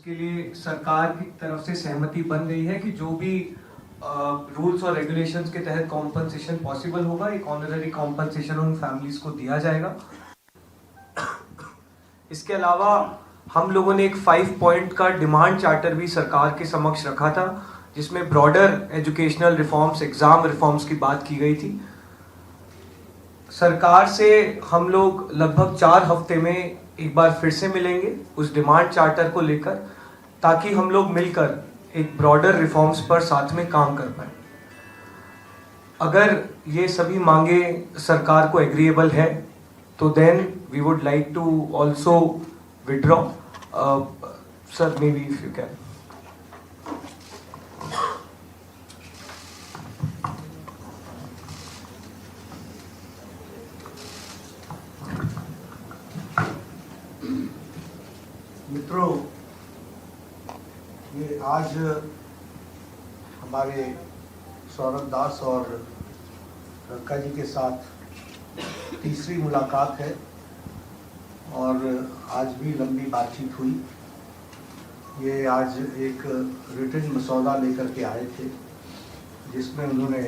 उसके लिए सरकार की तरफ से सहमति बन गई है कि जो भी रूल्स और रेगुलेशंस के तहत कॉम्पनसेशन पॉसिबल होगा, एक ऑनररी कॉम्पनसेशन उन फैमिलीज को दिया जाएगा। इसके अलावा हम लोगों ने एक 5 पॉइंट का डिमांड चार्टर भी सरकार के समक्ष रखा था, जिसमें broader educational reforms, exam reforms की बात की गई थी। सरकार से हम लोग लगभग 4 हफ्ते में एक बार फिर से मिलेंगे उस डिमांड चार्टर को लेकर, ताकि हम लोग मिलकर एक ब्रॉडर रिफॉर्म्स पर साथ में काम कर पाए। अगर ये सभी मांगे सरकार को एग्रीएबल है तो then we would like to also withdraw. Sir, maybe if you can. मित्रों, ये आज हमारे सौरभ दास और रक्का जी के साथ तीसरी मुलाकात है और आज भी लंबी बातचीत हुई। ये आज एक रिटन मसौदा लेकर के आए थे, जिसमें उन्होंने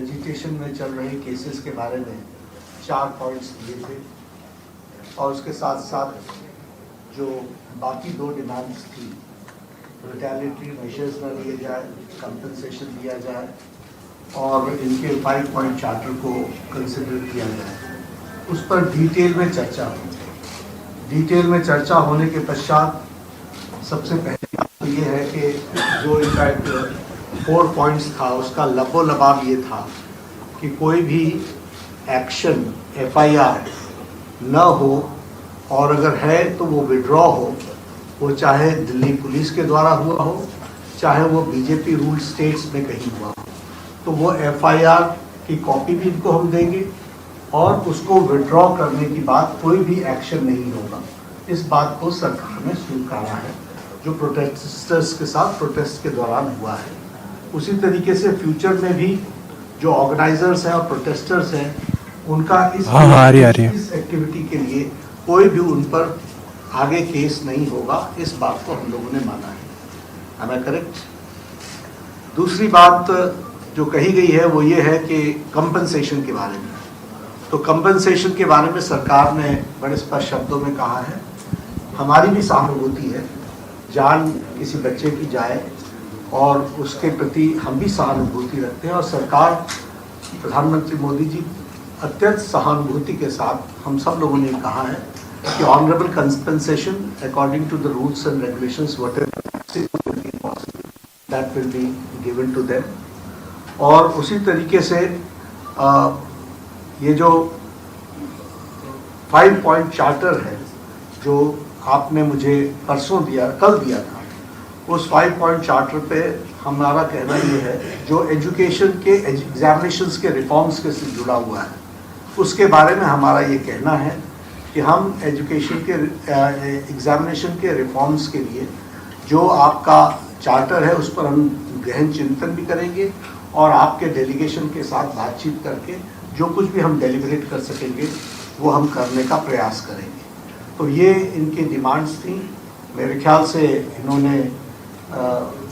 एजुकेशन में चल रहे केसेस के बारे में 4 पॉइंट्स दिए थे और उसके साथ साथ जो बाकी 2 डिमांड्स थी, रिटेलिटरी मेजर्स न लिए जाए, कंपनसेशन दिया जाए और इनके 5 पॉइंट चार्टर को कंसिडर किया जाए, उस पर डिटेल में चर्चा हुई। डिटेल में चर्चा होने के पश्चात सबसे पहली बात तो ये है कि जो इनफैक्ट 4 पॉइंट्स था, उसका लबो लबाब ये था कि कोई भी एक्शन FIR न हो और अगर है तो वो विड्रॉ हो, वो चाहे दिल्ली पुलिस के द्वारा हुआ हो, चाहे वो बीजेपी रूल स्टेट्स में कहीं हुआ हो, तो वो FIR की कॉपी भी इनको हम देंगे और उसको विड्रॉ करने की बात कोई भी एक्शन नहीं होगा। इस बात को सरकार ने स्वीकारा है, जो प्रोटेस्टर्स के साथ प्रोटेस्ट के दौरान हुआ है। उसी तरीके से फ्यूचर में भी जो ऑर्गेनाइजर्स हैं और प्रोटेस्टर्स हैं, उनका इस एक्टिविटी के लिए कोई भी उन पर आगे केस नहीं होगा, इस बात को हम लोगों ने माना है। Am I correct? दूसरी बात जो कही गई है वो ये है कि कंपनसेशन के बारे में। तो कंपनसेशन के बारे में सरकार ने बड़े स्पष्ट शब्दों में कहा है, हमारी भी सहानुभूति है, जान किसी बच्चे की जाए और उसके प्रति हम भी सहानुभूति रखते हैं और सरकार, प्रधानमंत्री मोदी जी अत्यंत सहानुभूति के साथ हम सब लोगों ने कहा है कि honourable compensation according to the rules and regulations that will be given to them. और उसी तरीके से ये जो 5 पॉइंट चार्टर है जो आपने मुझे परसों दिया, कल दिया था, उस 5 पॉइंट चार्टर पे हमारा कहना ये है, जो एजुकेशन के एग्जामिनेशंस के रिफॉर्म्स के से जुड़ा हुआ है, उसके बारे में हमारा ये कहना है कि हम एजुकेशन के एग्जामिनेशन के रिफॉर्म्स के लिए जो आपका चार्टर है उस पर हम गहन चिंतन भी करेंगे और आपके डेलीगेशन के साथ बातचीत करके जो कुछ भी हम डेलिब्रेट कर सकेंगे वो हम करने का प्रयास करेंगे। तो ये इनकी डिमांड्स थी। मेरे ख्याल से इन्होंने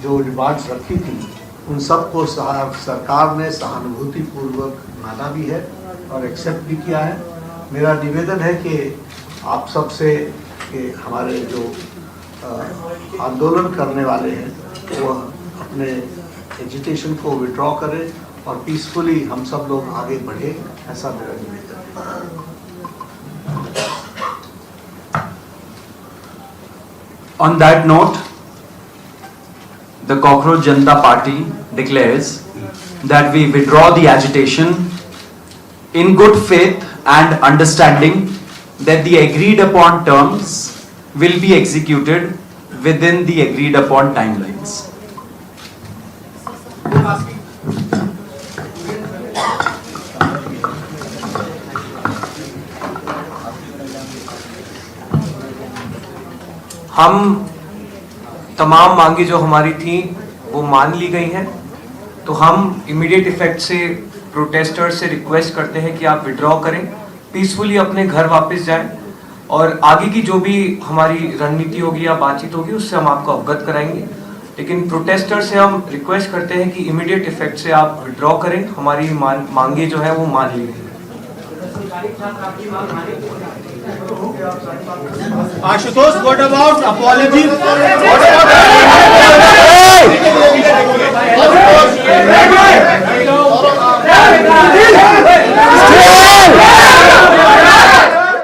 जो डिमांड्स रखी थी उन सब को सरकार ने सहानुभूतिपूर्वक माना भी है और एक्सेप्ट भी किया है। मेरा निवेदन है कि आप सब से कि हमारे जो आंदोलन करने वाले हैं वो अपने एजिटेशन को विड्रॉ करें और पीसफुली हम सब लोग आगे बढ़े, ऐसा मेरा निवेदन है। On that note, the Cockroach Janata Party declares that we withdraw the agitation in good faith and understanding that the agreed upon terms will be executed within the agreed upon timelines. हम तमाम मांगे जो हमारी थी वो मान ली गई हैं, तो हम इमीडिएट इफेक्ट से प्रोटेस्टर्स से रिक्वेस्ट करते हैं कि आप विड्रॉ करें, पीसफुली अपने घर वापस जाएं। और आगे की जो भी हमारी रणनीति होगी या बातचीत होगी उससे हम आपको अवगत कराएंगे। लेकिन प्रोटेस्टर से हम रिक्वेस्ट करते हैं कि इमीडिएट इफेक्ट से आप विड्रॉ करें, हमारी मांगे जो है वो मान ली गई। Ashutosh, what about apology? What about